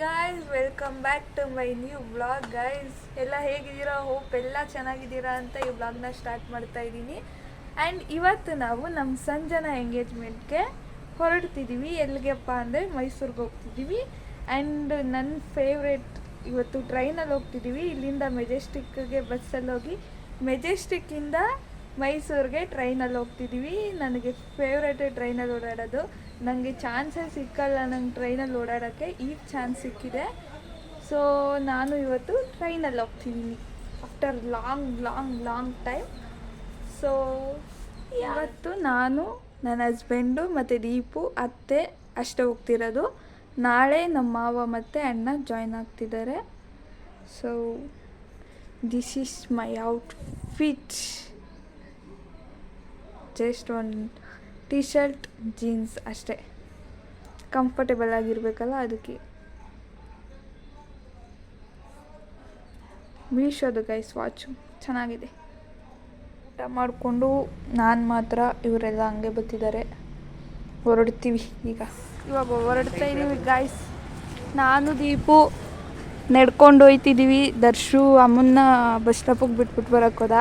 Guys, welcome back to my new vlog. Guys ಎಲ್ಲ ಹೇಗಿದ್ದೀರಾ? Hope ಎಲ್ಲ ಚೆನ್ನಾಗಿದ್ದೀರಾ ಅಂತ ಈ ವ್ಲಾಗ್ನ ಸ್ಟಾರ್ಟ್ ಮಾಡ್ತಾ ಇದ್ದೀನಿ. ಆ್ಯಂಡ್ ಇವತ್ತು ನಾವು ನಮ್ಮ ಸಂಜನಾ ಎಂಗೇಜ್ಮೆಂಟ್ಗೆ ಹೊರಡ್ತಿದ್ದೀವಿ. ಎಲ್ಲಿಗೆಪ್ಪ ಅಂದರೆ ಮೈಸೂರಿಗೆ ಹೋಗ್ತಿದ್ದೀವಿ. ಆ್ಯಂಡ್ ನನ್ನ ಫೇವ್ರೆಟ್ ಇವತ್ತು ಟ್ರೈನಲ್ಲಿ ಹೋಗ್ತಿದ್ದೀವಿ. ಇಲ್ಲಿಂದ ಮೆಜೆಸ್ಟಿಕ್ಗೆ ಬಸ್ಸಲ್ಲಿ ಹೋಗಿ ಮೆಜೆಸ್ಟಿಕ್ಕಿಂದ ಮೈಸೂರಿಗೆ ಟ್ರೈನಲ್ಲಿ ಹೋಗ್ತಿದ್ದೀವಿ. ನನಗೆ ಫೇವ್ರೇಟ್ ಟ್ರೈನಲ್ಲಿ ಓಡಾಡೋದು. ನನಗೆ ಚಾನ್ಸೇ ಸಿಕ್ಕಲ್ಲ ನಂಗೆ ಟ್ರೈನಲ್ಲಿ ಓಡಾಡೋಕ್ಕೆ. ಈಗ ಚಾನ್ಸ್ ಸಿಕ್ಕಿದೆ. ಸೊ ನಾನು ಇವತ್ತು ಟ್ರೈನಲ್ಲಿ ಹೋಗ್ತಿದ್ದೀನಿ ಆಫ್ಟರ್ ಲಾಂಗ್ ಟೈಮ್. ಸೊ ಇವತ್ತು ನಾನು, ನನ್ನ ಹಸ್ಬೆಂಡು ಮತ್ತು ದೀಪು ಅತ್ತೆ ಅಷ್ಟೇ ಹೋಗ್ತಿರೋದು. ನಾಳೆ ನಮ್ಮ ಮಾವ ಮತ್ತು ಅಣ್ಣ ಜಾಯ್ನ್ ಆಗ್ತಿದ್ದಾರೆ. So this is my outfit. Just ಒಂದು ಟೀ ಶರ್ಟ್, ಜೀನ್ಸ್ ಅಷ್ಟೇ. ಕಂಫರ್ಟೇಬಲ್ ಆಗಿರಬೇಕಲ್ಲ, ಅದಕ್ಕೆ. ಮೀಶೋದು ಗೈಸ್ ವಾಚು ಚೆನ್ನಾಗಿದೆ. ಊಟ ಮಾಡಿಕೊಂಡು ನಾನು ಮಾತ್ರ, ಇವರೆಲ್ಲ ಹಂಗೆ ಬರ್ತಿದ್ದಾರೆ. ಹೊರಡ್ತೀವಿ ಇವಾಗ ಹೊರಡ್ತಾ ಇದ್ದೀವಿ ಗಾಯ್ಸ್. ನಾನು ದೀಪು ನಡ್ಕೊಂಡು ಹೋಯ್ತಿದ್ದೀವಿ. ದರ್ಶು ಅಮ್ಮನ್ನ ಬಸ್ ಸ್ಟಾಪಿಗೆ ಬಿಟ್ಬಿಟ್ಟು ಬರೋಕ್ಕೆ ಹೋದ.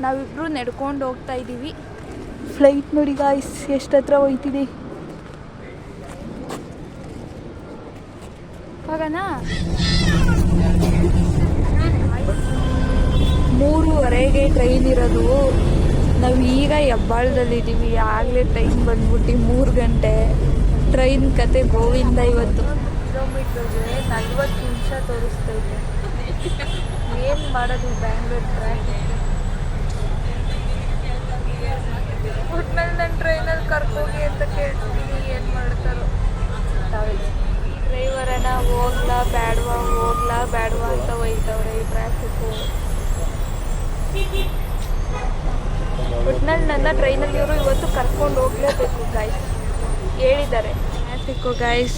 ನಾವಿಬ್ಬರು ನಡ್ಕೊಂಡು ಹೋಗ್ತಾ ಇದ್ದೀವಿ. ಫ್ಲೈಟ್ ನೋಡಿ ಗಾಯ್ಸ್ ಎಷ್ಟು ಹತ್ರ ಹೋಯ್ತಿದೆ. ಹೋಗೋಣ. 3:30ಗೆ ಟ್ರೈನ್ ಇರೋದು. ನಾವು ಈಗ ಹೆಬ್ಬಾಳದಲ್ಲಿದ್ದೀವಿ. ಆಗಲೇ ಟ್ರೈನ್ ಬಂದ್ಬಿಟ್ಟು 3 ಗಂಟೆ. ಟ್ರೈನ್ ಕತೆ ಗೋವಿಂದ. ಇವತ್ತು ಕಿಲೋಮೀಟ್ರಿಗೆ 40 ನಿಮಿಷ ತೋರಿಸ್ತೈತೆ. ಏನು ಮಾಡೋದು ಬ್ಯಾಂಗ್ಳೂರ್ ಟ್ರಾಫಿಕ್. ಒಟ್ನಲ್ಲಿ ನನ್ನ ಟ್ರೈನಲ್ಲಿ ಕರ್ಕೋಗಿ ಅಂತ ಕೇಳ್ತೀನಿ, ಏನು ಮಾಡ್ತಾರೋ. ಡ್ರೈವರನ್ನ ಹೋಗ್ಲಾ ಬೇಡವಾ ಅಂತ ಒಯ್ತವ್ರೆ ಈ ಟ್ರಾಫಿಕ್ಕು. ಒಟ್ನಲ್ಲಿ ನನ್ನ ಟ್ರೈನಲ್ಲಿ ಇವರು ಇವತ್ತು ಕರ್ಕೊಂಡು ಹೋಗಲೇಬೇಕು ಗಾಯ್ಸ್ ಹೇಳಿದ್ದಾರೆ. ಟ್ರಾಫಿಕ್ಕು ಗಾಯ್ಸ್,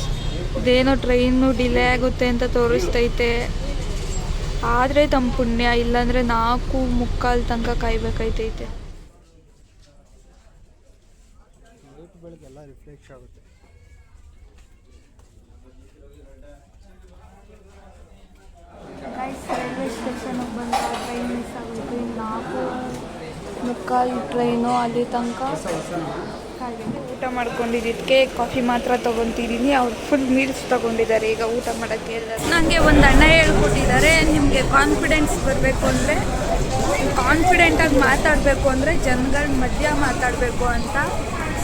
ಇದೇನೋ ಟ್ರೈನು ಡಿಲೇ ಆಗುತ್ತೆ ಅಂತ ತೋರಿಸ್ತೈತೆ. ಆದರೆ ತಮ್ಮ ಪುಣ್ಯ, ಇಲ್ಲಾಂದರೆ 4:45 ತನಕ ಕಾಯ್ಬೇಕಾಯ್ತೈತೆ. ಬೆಳಗ್ಗೆಲ್ಲ ರಿಫ್ಲೆಕ್ಟ್ ಆಗುತ್ತೆ. ರೈಲ್ವೆ ಸ್ಟೇಷನ್ಗೆ ಬಂದ ಟ್ರೈನ್ ಮಿಸ್ ಆಗುತ್ತೆ. 4:45 ಟ್ರೈನು. ಅಲ್ಲಿ ತನಕ ಊಟ ಮಾಡ್ಕೊಂಡಿದ್ದಕ್ಕೆ ಕಾಫಿ ಮಾತ್ರ ತೊಗೊತಿದ್ದೀನಿ. ಅವ್ರು ಫುಲ್ ಮೀಲ್ಸ್ ತೊಗೊಂಡಿದ್ದಾರೆ ಈಗ ಊಟ ಮಾಡೋಕ್ಕೆ. ಎಲ್ಲ ನನಗೆ ಒಂದು ಅಣ್ಣ ಹೇಳ್ಕೊಟ್ಟಿದ್ದಾರೆ, ನಿಮಗೆ ಕಾನ್ಫಿಡೆನ್ಸ್ ಬರಬೇಕು ಅಂದರೆ, ಕಾನ್ಫಿಡೆಂಟಾಗಿ ಮಾತಾಡಬೇಕು ಅಂದರೆ ಜನಗಳ ಮಧ್ಯ ಮಾತಾಡಬೇಕು ಅಂತ.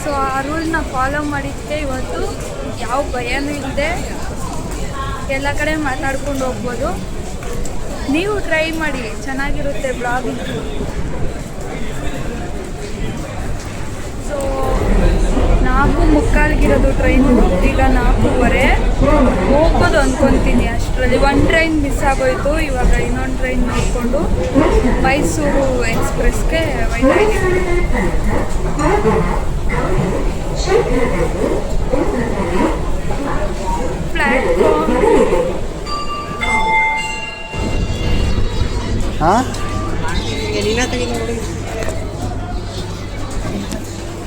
ಸೊ ಆ ರೂಲ್ನ ಫಾಲೋ ಮಾಡಿದ್ದಕ್ಕೆ ಇವತ್ತು ಯಾವ ಭಯನೂ ಇಲ್ಲದೆ ಎಲ್ಲ ಕಡೆ ಮಾತಾಡ್ಕೊಂಡು ಹೋಗ್ಬೋದು. ನೀವು ಟ್ರೈ ಮಾಡಿ, ಚೆನ್ನಾಗಿರುತ್ತೆ ಬ್ಲಾಗಿಂಗ್. So 4:45 train. ಈಗ 4:15 ಹೋಗ್ಬೋದು ಅಂದ್ಕೊತೀನಿ. ಅಷ್ಟರಲ್ಲಿ ಒಂದು ಟ್ರೈನ್ ಮಿಸ್ ಆಗೋಯ್ತು. ಇವಾಗ ಇನ್ನೊಂದು ಟ್ರೈನ್ ನೋಡಿಕೊಂಡು ಮೈಸೂರು ಎಕ್ಸ್ಪ್ರೆಸ್ಗೆ ಹೋಗ್ತಾ ಇದ್ದೀವಿ. ಪ್ಲ್ಯಾಟ್ಫಾರ್ಮ್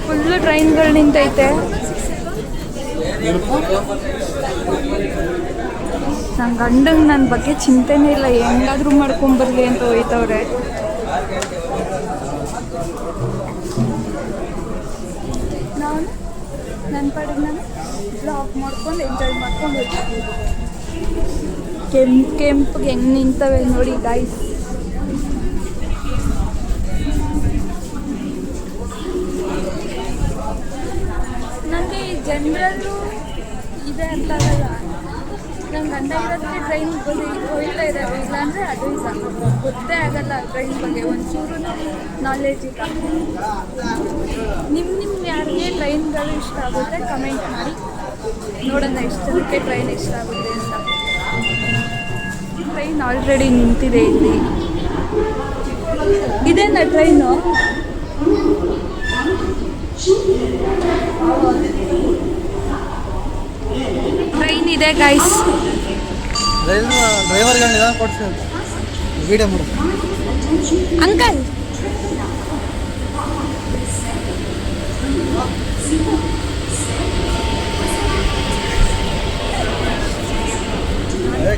ಫುಲ್ಲು ಟ್ರೈನ್ಗಳು ನಿಂತೈತೆ. ನನ್ನ ಗಂಡಂಗೆ ನನ್ನ ಬಗ್ಗೆ ಚಿಂತೆನೇ ಇಲ್ಲ, ಹೆಂಗಾದ್ರೂ ಮಾಡ್ಕೊಂಬರ್ಲಿ ಅಂತ ಹೋಯ್ತವ್ರೆ. ನಾನು ನನ್ನ ಪಾಡಿಗೆ ನಾನು ಬ್ಲಾಗ್ ಮಾಡ್ಕೊಂಡು ಎಂಜಾಯ್ ಮಾಡ್ಕೊಂಡು ಹೋಗ್ತೀನಿ. ಕೆಂಪಿಗೆ ಹೆಂಗೆ ನಿಂತವೆ ನೋಡಿ ಗಾಯ್ಸ್. ನನಗೆ ಈ ಜನರಲ್ಲು ಇದೆ ಅಂತ ಆಗಲ್ಲ. ನನ್ನ ಗಂಡ ಇರೋದಕ್ಕೆ ಟ್ರೈನ್ ಹೋಗ್ತಾ ಇದ್ದಾವೆ, ಇಲ್ಲಾಂದರೆ ಅದು ಇಲ್ಲ. ಗೊತ್ತೇ ಆಗಲ್ಲ ಟ್ರೈನ್ ಬಗ್ಗೆ ಒಂಚೂರು ನಾಲೆಜ್ ಇಲ್ಲ. ನಿಮ್ಮ ಯಾರಿಗೆ ಟ್ರೈನ್ಗಳು ಇಷ್ಟ ಆಗುತ್ತೆ ಕಮೆಂಟ್ ಮಾಡಿ ನೋಡೋಣ, ಎಷ್ಟು ಜನಕ್ಕೆ ಟ್ರೈನ್ ಇಷ್ಟ ಆಗುತ್ತೆ ಅಂತ. ಟ್ರೈನ್ ಆಲ್ರೆಡಿ ನಿಂತಿದೆ ಇಲ್ಲಿ. ಇದೇನಾ ಟ್ರೈನು? ಟ್ರೈನ್ ಇದೆ ಗೈಸ್. ಅಂಕಲ್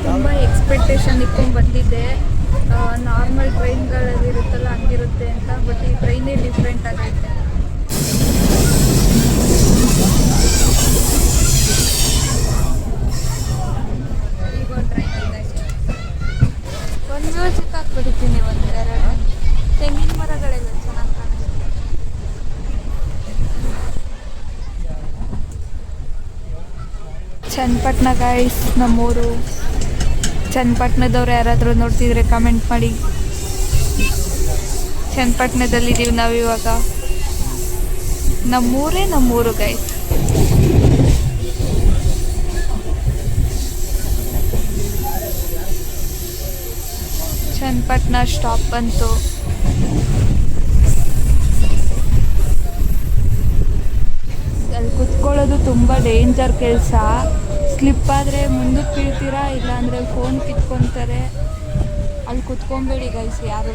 ತುಂಬ ಎಕ್ಸ್ಪೆಕ್ಟೇಷನ್ ಇಟ್ಕೊಂಡು ಬಂದಿದ್ದೆ. ನಾರ್ಮಲ್ ಟ್ರೈನ್ಗಳಲ್ಲಿ ಇರುತ್ತಲ್ಲ ಹಂಗಿರುತ್ತೆ ಅಂತ, ಬಟ್ ಈ ಟ್ರೈನೇ ಡಿಫ್ರೆಂಟ್ ಆಗೈತೆ. ಈಗ ಟ್ರೈನ್ ಇದೆ. ಒಂದು ಮ್ಯೂಸಿಕ್ ಹಾಕ್ಬಿಡ್ತೀನಿ, ಒಂದು ಎರಡು ತೆಂಗಿನ ಮರಗಳೆಲ್ಲ ಚೆನ್ನಾಗಿ ಕಾಣಿಸುತ್ತೆ. ಚನ್ನಪಟ್ಟಣ ಗೈಸ್, ನಮ್ಮೂರು. ಚನ್ನಪಟ್ಟಣದವ್ರು ಯಾರಾದರೂ ನೋಡ್ತಿದ್ರೆ ಕಮೆಂಟ್ ಮಾಡಿ. ಚನ್ನಪಟ್ಟಣದಲ್ಲಿದ್ದೀವಿ ನಾವಿವಾಗ. ನಮ್ಮೂರು ಗೈಸ್. ಚನ್ನಪಟ್ಟಣ ಸ್ಟಾಪ್ ಬಂತು. ಅಲ್ಲಿ ಕುತ್ಕೊಳ್ಳೋದು ತುಂಬ ಡೇಂಜರ್ ಕೆಲಸ. ಸ್ಲಿಪ್ ಆದರೆ ಮುಂದಕ್ಕೆ ಬೀಳ್ತೀರಾ, ಇಲ್ಲಾಂದರೆ ಫೋನ್ ಕಿತ್ಕೊತಾರೆ. ಅಲ್ಲಿ ಕುತ್ಕೊಬೇಡಿ ಗೈಸ್ ಯಾರು.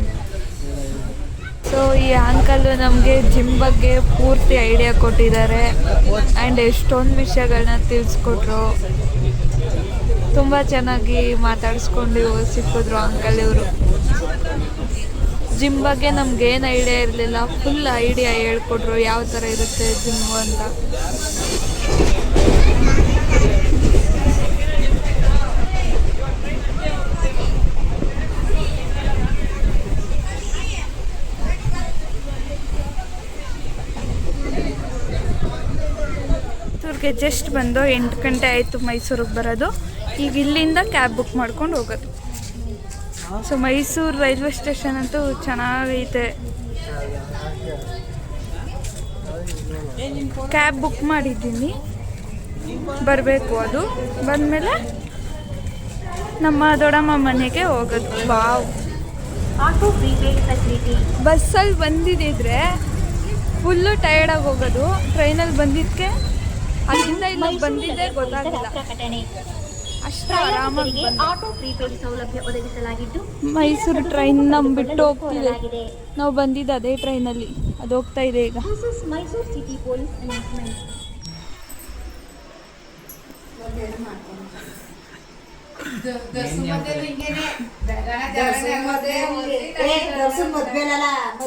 ಸೊ ಈ ಅಂಕಲ್ ನಮಗೆ ಜಿಮ್ ಬಗ್ಗೆ ಪೂರ್ತಿ ಐಡಿಯಾ ಕೊಟ್ಟಿದ್ದಾರೆ ಆ್ಯಂಡ್ ಎಷ್ಟೊಂದು ವಿಷಯಗಳನ್ನ ತಿಳಿಸ್ಕೊಟ್ರು. ತುಂಬ ಚೆನ್ನಾಗಿ ಮಾತಾಡಿಸ್ಕೊಂಡು ಸಿಕ್ಕಿದ್ರು ಅಂಕಲ್ ಇವರು. ಜಿಮ್ ಬಗ್ಗೆ ನಮ್ಗೇನು ಐಡಿಯಾ ಇರಲಿಲ್ಲ, ಫುಲ್ ಐಡಿಯಾ ಹೇಳ್ಕೊಟ್ರು ಯಾವ ಥರ ಇರುತ್ತೆ ಜಿಮ್ಮು ಅಂತ. ಮೈಸೂರಿಗೆ ಜಸ್ಟ್ ಬಂದು 8 ಗಂಟೆ ಆಯಿತು ಮೈಸೂರಿಗೆ ಬರೋದು. ಈಗ ಇಲ್ಲಿಂದ ಕ್ಯಾಬ್ ಬುಕ್ ಮಾಡ್ಕೊಂಡು ಹೋಗೋದು. ಸೊ ಮೈಸೂರು ರೈಲ್ವೆ ಸ್ಟೇಷನ್ ಅಂತೂ ಚೆನ್ನಾಗೈತೆ. ಕ್ಯಾಬ್ ಬುಕ್ ಮಾಡಿದ್ದೀನಿ, ಬರಬೇಕು. ಅದು ಬಂದಮೇಲೆ ನಮ್ಮ ದೊಡ್ಡಮ್ಮ ಮನೆಗೆ ಹೋಗೋದು. ವಾವ್, ಬಸ್ಸಲ್ಲಿ ಬಂದಿದ್ದಿದ್ರೆ ಫುಲ್ಲು ಟಯರ್ಡಾಗಿ ಹೋಗೋದು. ಟ್ರೈನಲ್ಲಿ ಬಂದಿದ್ದಕ್ಕೆ ಅಲ್ಲಿಂದ ಇಲ್ಲ ಬಂದಿದ್ದೆ ಗೊತ್ತಾಗಿಲ್ಲ, ಅಷ್ಟು ಆರಾಮಾಗಿ ಮೈಸೂರು ಟ್ರೈನ್ ನಮ್ಮ ಬಿಟ್ಟು ಹೋಗ್ತಿದೆ. ನಾವು ಬಂದಿದ್ದು ಅದೇ ಟ್ರೈನಲ್ಲಿ, ಅದು ಹೋಗ್ತಾ ಇದೆ ಈಗ.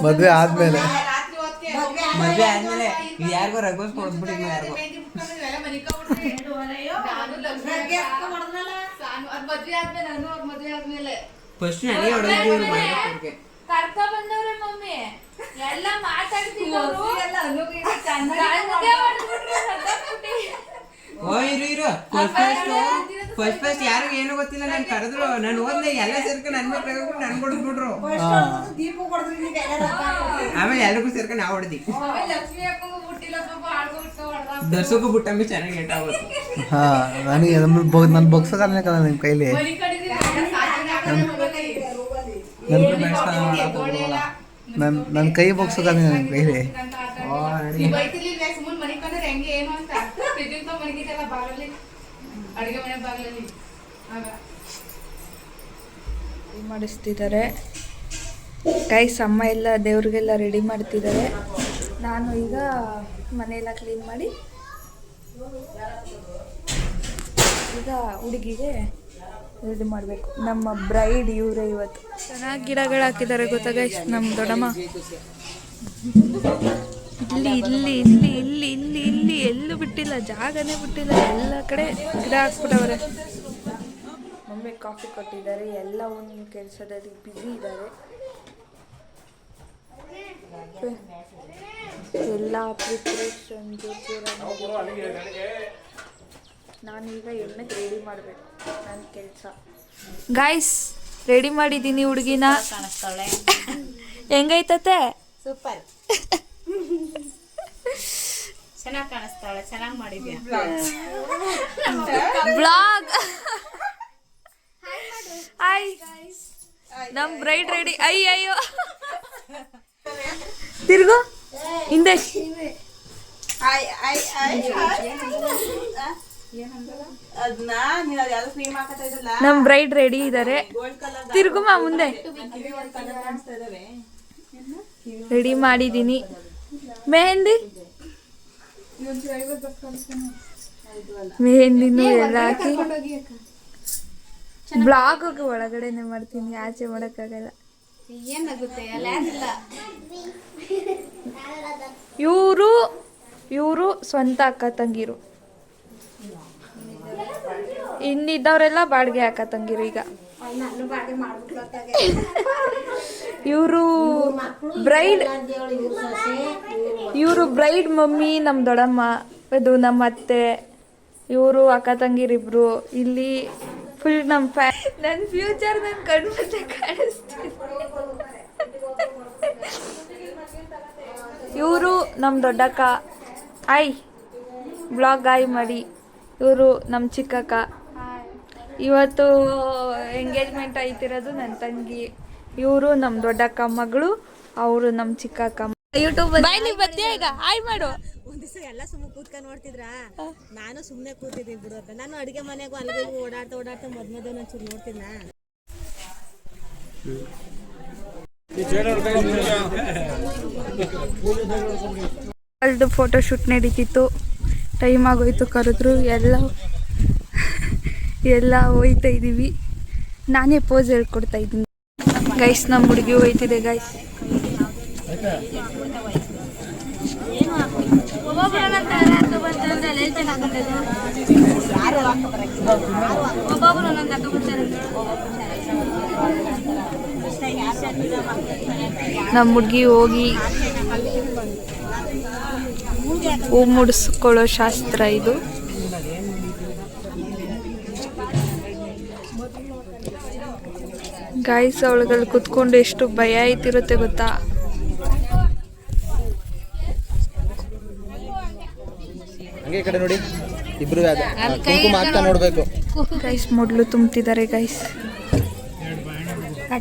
ಮದ್ವೆ ಆದ್ಮೇಲೆ ಯಾರಿಗೋ ರಘೋಸ್ ಕೊಡ್ಬಿಟ್ಟಿದ್ವಿ. ಯಾರಿಗೋ ಫಸ್ಟ್ ನನಗೆ ಹೊಡೆದಿದ್ದೀವಿ. ಕರ್ಕ ಬಂದವ್ರೆ ಮಮ್ಮಿ ಎಲ್ಲ ಮಾತಾಡ್ತಿದ್ರು. ಇರು ಫಸ್ಟ್ ಯಾರಿಗೂ ಏನು ಗೊತ್ತಿಲ್ಲ. ನಾನು ಕರೆದ್ರು, ನಾನು ಹೋದ್ನೆ, ಎಲ್ಲ ಸೇರ್ಕೊಂಡು ನನ್ ಮೇಲೆ ನನ್ ಕೊಡ್ಬಿಟ್ರು. ಆಮೇಲೆ ಎಲ್ರಿಗೂ ಸೇರ್ಕೊಂಡು ನಾವು ಹೊಡೆದಿ. ದರ್ಶಕ್ಕೂ ಬಿಟ್ಟಂಬಿ ಚೆನ್ನಾಗಿ ಏಟ್ ಆಗುತ್ತೆ. ಹಾ, ನನಗೆ ನನ್ನ ಬೊಗ್ಸೋಕಲ್ಲ ನಿಮ್ಮ ಕೈಲಿ. ನನ್ನ ಕೈ ಬೊಗ್ಸೋಕಲ್ಲ ನಿಮ್ಮ ಕೈಲಿ. ಮಾಡಿಸ್ತಿದ್ದಾರೆ ಗೈಸ್. ಅಮ್ಮ ಎಲ್ಲ ದೇವ್ರಿಗೆಲ್ಲ ರೆಡಿ ಮಾಡ್ತಿದ್ದಾರೆ. ನಾನು ಈಗ ಮನೆಯೆಲ್ಲ ಕ್ಲೀನ್ ಮಾಡಿ ಈಗ ಹುಡುಗಿಗೆ ರೆಡಿ ಮಾಡಬೇಕು. ನಮ್ಮ ಬ್ರೈಡ್ ಇವರೇ. ಇವತ್ತು ಚೆನ್ನಾಗಿ ಗಿಡಗಳು ಹಾಕಿದ್ದಾರೆ ಗೊತ್ತಾ ಗೈಸ್ ನಮ್ಮ ದೊಡ್ಡಮ್ಮ. ಇಲ್ಲಿ ಇಲ್ಲಿ ಇಲ್ಲಿ ಇಲ್ಲಿ ಇಲ್ಲಿ ಇಲ್ಲಿ ಎಲ್ಲೂ ಬಿಟ್ಟಿಲ್ಲ, ಜಾಗನೇ ಬಿಟ್ಟಿಲ್ಲ, ಎಲ್ಲ ಕಡೆ ಗಿಡ ಹಾಕ್ಬಿಟ್ಟವ್ರೆ. ಮಮ್ಮಿ ಕಾಫಿ ಕೊಟ್ಟಿದ್ದಾರೆ. ಎಲ್ಲ ಒಂದು ಕೆಲಸದಲ್ಲಿ ಬ್ಯುಸಿ ಇದ್ದಾರೆ. ಎಲ್ಲ ಪ್ರಿಪ್ರೇಷನ್ ನಾನೀಗ ಎಣ್ಣೆಗೆ ರೆಡಿ ಮಾಡಬೇಕು. ನನ್ನ ಕೆಲಸ ಗಾಯ್ಸ್, ರೆಡಿ ಮಾಡಿದ್ದೀನಿ ಹುಡುಗಿನ. ಹೆಂಗೈತತೆ? ಸೂಪರ್, ಚೆನ್ನಾಗಿ ಕಾಣಿಸ್ತಾಳೆ. ಚೆನ್ನಾಗಿ ಮಾಡಿದ್ಯಾ ಬ್ಲಾಗ್. ಹಾಯ್, ನಮ್ ಬ್ರೈಡ್ ರೆಡಿ. ಅಯ್ಯಯ್ಯೋ, ತಿರ್ಗು ಹಿಂದೆ. ನಮ್ ಬ್ರೈಡ್ ರೆಡಿ ಇದ್ದಾರೆ. ತಿರ್ಗುಮ ಮುಂದೆ. ರೆಡಿ ಮಾಡಿದ್ದೀನಿ. ಮೆಹಂದಿ ಮೆಹಂದಿನೂ ಎಲ್ಲ ಹಾಕಿ ಬ್ಲಾಗ್ ಒಳಗಡೆನೆ ಮಾಡ್ತೀನಿ, ಆಚೆ ಮಾಡೋಕ್ಕಾಗಲ್ಲ. ಏನಾಗುತ್ತೆ ಅಲ್ಲ ಯಾರಿಲ್ಲ. ಇವರು ಸ್ವಂತ ಅಕ್ಕ ತಂಗಿರು, ಇನ್ನಿದ್ದವರೆಲ್ಲ ಬಾಡಿಗೆ ಅಕ್ಕ ತಂಗಿರು. ಈಗ ಇವರು ಬ್ರೈಡ್ ಮಮ್ಮಿ, ನಮ್ಮ ದೊಡ್ಡಮ್ಮ, ಇದು ನಮ್ಮ ಅತ್ತೆ, ಇವರು ಅಕ್ಕ ತಂಗಿರಿಬ್ರು. ಇಲ್ಲಿ ಫುಲ್ ನಮ್ಮ ನನ್ನ ಫ್ಯೂಚರ್ ನನ್ನ ಕಣ್ಮುಂದೆ ಕಾಣಿಸ್ತೀನಿ. ಇವರು ನಮ್ಮ ದೊಡ್ಡಕ್ಕ, ಬ್ಲಾಗ್ ಮಾಡಿ. ಇವರು ನಮ್ಮ ಚಿಕ್ಕಕ್ಕ. ಇವತ್ತು ಎಂಗೇಜ್ಮೆಂಟ್ ಆಯ್ತಿರೋದು ನನ್ನ ತಂಗಿ. ಇವರು ನಮ್ಮ ದೊಡ್ಡಕ್ಕ ಮಗಳು, ಅವರು ನಮ್ಮ ಚಿಕ್ಕಕ್ಕ. ಯೂಟ್ಯೂಬ್ ಈಗ ಹಾಯ್ ಮಾಡು. ಒಂದ್ ದಿವಸ ಎಲ್ಲ ಸುಮ್ಮನೆ ಕೂತ್ಕೊಂಡು ನೋಡ್ತಿದ್ರ, ನಾನು ಸುಮ್ಮನೆ ಕೂತಿದ್ದೀನಿ ಬಿಡು. ನಾನು ಅಡುಗೆ ಮನೆಗೂ ಅಲ್ಲಿಗೂ ಓಡಾಡ್ತಾ ಮದ್ಮದ ಒಂಚೂರು ನೋಡ್ತಿದ್ನ. ಅಲ್ದು ಫೋಟೋ ಶೂಟ್ ನಡೀತಿತ್ತು, ಟೈಮ್ ಆಗೋಯ್ತು, ಕರೆದ್ರು. ಎಲ್ಲ ಹೋಯ್ತಾ ಇದ್ದೀವಿ. ನಾನೇ ಪೋಸ್ ಹೇಳ್ಕೊಡ್ತಾ ಇದ್ದೀನಿ ಗೈಸ್. ನಮ್ಮ ಹುಡುಗಿ ಹೋಯ್ತಿದೆ ಗೈಸ್. ನಮ್ಮ ಹುಡುಗಿ ಹೋಗಿ ಹೂ ಮುಡಿಸ್ಕೊಳ್ಳೋ ಶಾಸ್ತ್ರ ಇದು. ಗಾಯ್ಸ್, ಅವಳುಗಳು ಕುತ್ಕೊಂಡು ಎಷ್ಟು ಭಯ ಆಯ್ತಿರುತ್ತೆ ಗೊತ್ತಾ. ಹಂಗೆ ಈ ಕಡೆ ನೋಡಿ, ಇಬ್ರು ಕುಂಕುಮ ಹಾಕ್ತಾ ನೋಡ್ಬೇಕು. ಗೈಸ್ ಮೊದಲು ತುಂಬ್ತಿದ್ದಾರೆ ಗೈಸ್.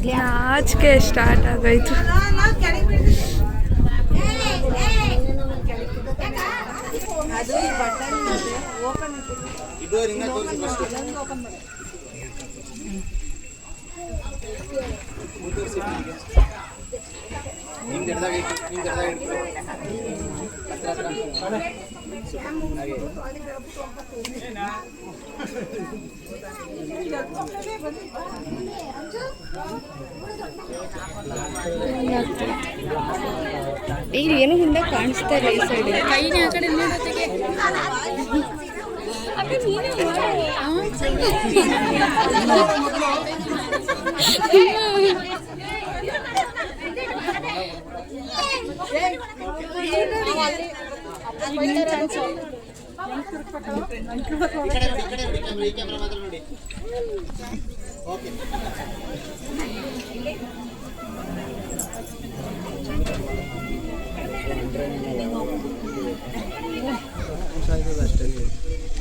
ನಾಚಿಕೆ ಸ್ಟಾರ್ಟ್ ಆಗೋಯ್ತು. ಏನು ಹಿಂದೆ ಕಾಣಿಸ್ತಾ ಇಲ್ಲ. ಈ ಸೈಡ್ ಕೈನ ಆ ಕಡೆ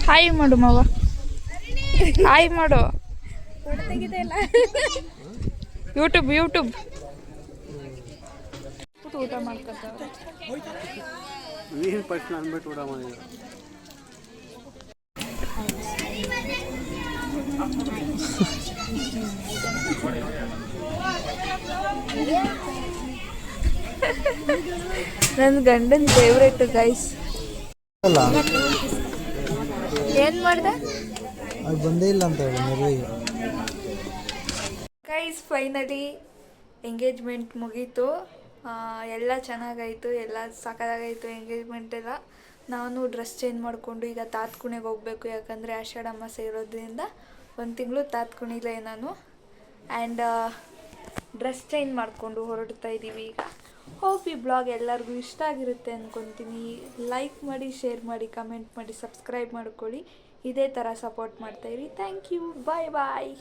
ಹಾಯ್ ಮಾಡು ಮಾವ, ಹಾಯ್ ಮಾಡು. ಯೂಟ್ಯೂಬ್ ಊಟ ಮಾಡ್ಕೊತಾವ್ರೆ. ನನ್ನ ಗಂಡನ ಫೇವ್ರೇಟ್ ಗೈಸ್. ಏನ್ ಮಾಡ್ದೆ? ಬಂದೇ ಇಲ್ಲ ಅಂತ ಹೇಳಿ ಮದುವೆಗೆ. ಗೈಸ್ ಫೈನಲಿ ಎಂಗೇಜ್ಮೆಂಟ್ ಮುಗೀತು. ಎಲ್ಲ ಚೆನ್ನಾಗಾಯಿತು, ಎಲ್ಲ ಸಾಕಾಗಾಯಿತು ಎಂಗೇಜ್ಮೆಂಟ್ ಎಲ್ಲ. ನಾನು ಡ್ರೆಸ್ ಚೇಂಜ್ ಮಾಡಿಕೊಂಡು ಈಗ ತಾತ್ಕುಣಿಗೆ ಹೋಗಬೇಕು, ಯಾಕಂದರೆ ಆಷಾಢ ಮಾಸ ಇರೋದ್ರಿಂದ 1 ತಿಂಗಳು ತಾತ್ಕುಣಿಲೇ ನಾನು. ಆ್ಯಂಡ್ ಡ್ರೆಸ್ ಚೇಂಜ್ ಮಾಡಿಕೊಂಡು ಹೊರಡ್ತಾ ಇದ್ದೀವಿ ಈಗ. ಹೋಪ್ ಈ ಬ್ಲಾಗ್ ಎಲ್ಲರಿಗೂ ಇಷ್ಟ ಆಗಿರುತ್ತೆ ಅಂದ್ಕೊತೀನಿ. ಲೈಕ್ ಮಾಡಿ, ಶೇರ್ ಮಾಡಿ, ಕಮೆಂಟ್ ಮಾಡಿ, ಸಬ್ಸ್ಕ್ರೈಬ್ ಮಾಡ್ಕೊಳ್ಳಿ. ಇದೇ ಥರ ಸಪೋರ್ಟ್ ಮಾಡ್ತಾಯಿರಿ. Thank you, bye bye.